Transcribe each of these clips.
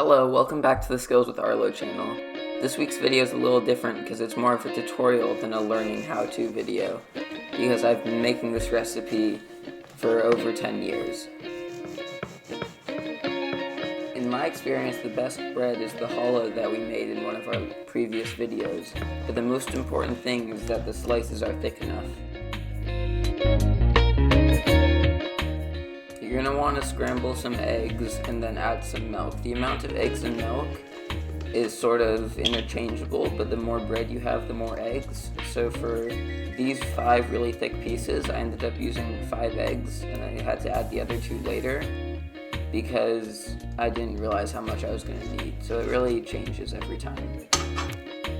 Hello, welcome back to the Skills with Arlo channel. This week's video is a little different because it's more of a tutorial than a learning how-to video, because I've been making this recipe for over 10 years. In my experience, the best bread is the challah that we made in one of our previous videos, but the most important thing is that the slices are thick enough. You're going to want to scramble some eggs and then add some milk. The amount of eggs and milk is sort of interchangeable, but the more bread you have, the more eggs. So for these 5 really thick pieces, I ended up using 5 eggs, and I had to add the other 2 later because I didn't realize how much I was going to need. So it really changes every time.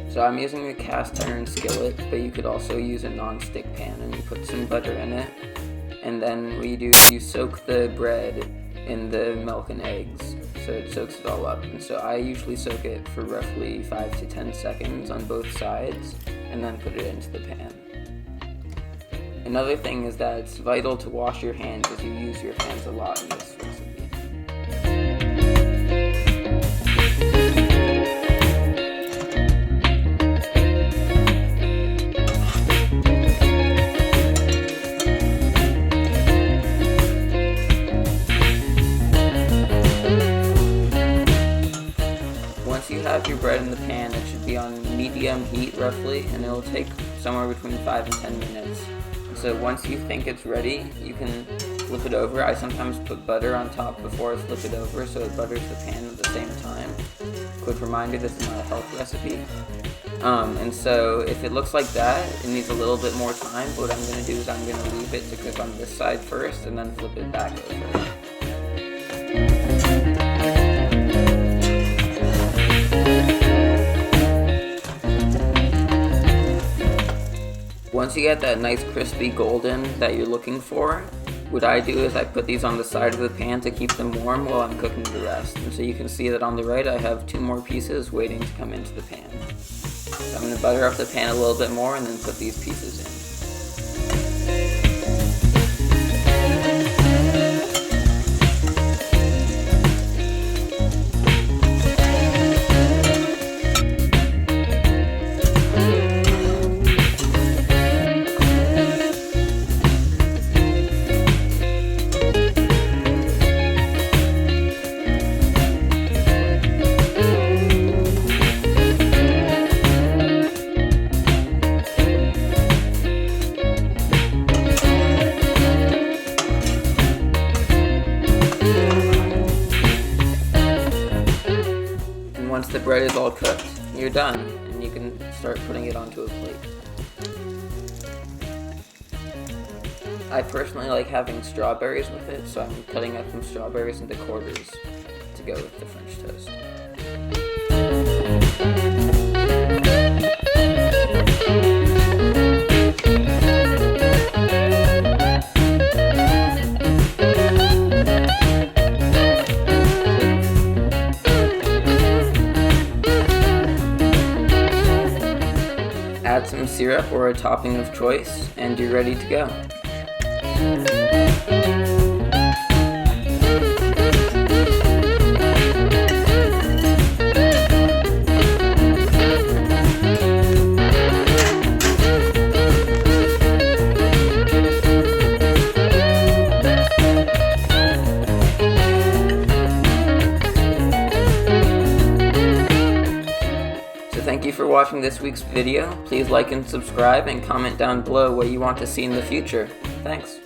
So I'm using a cast iron skillet, but you could also use a non-stick pan, and you put some butter in it. And then what you do is you soak the bread in the milk and eggs, so it soaks it all up. And so I usually soak it for roughly 5 to 10 seconds on both sides, and then put it into the pan. Another thing is that it's vital to wash your hands, as you use your hands a lot in this recipe. Once you have your bread in the pan, it should be on medium heat roughly, and it will take somewhere between 5 and 10 minutes. So once you think it's ready, you can flip it over. I sometimes put butter on top before I flip it over, so it butters the pan at the same time. Quick reminder, this is not a health recipe. And so if it looks like that, it needs a little bit more time. But what I'm going to do is I'm going to leave it to cook on this side first, and then flip it back over. Once you get that nice crispy golden that you're looking for, what I do is I put these on the side of the pan to keep them warm while I'm cooking the rest. And so you can see that on the right I have 2 more pieces waiting to come into the pan. So I'm going to butter up the pan a little bit more and then put these pieces in. Once the bread is all cooked, you're done, and you can start putting it onto a plate. I personally like having strawberries with it, so I'm cutting up some strawberries into quarters to go with the French toast. Add some syrup or a topping of choice, and you're ready to go. Thank you for watching this week's video. Please like and subscribe and comment down below what you want to see in the future. Thanks.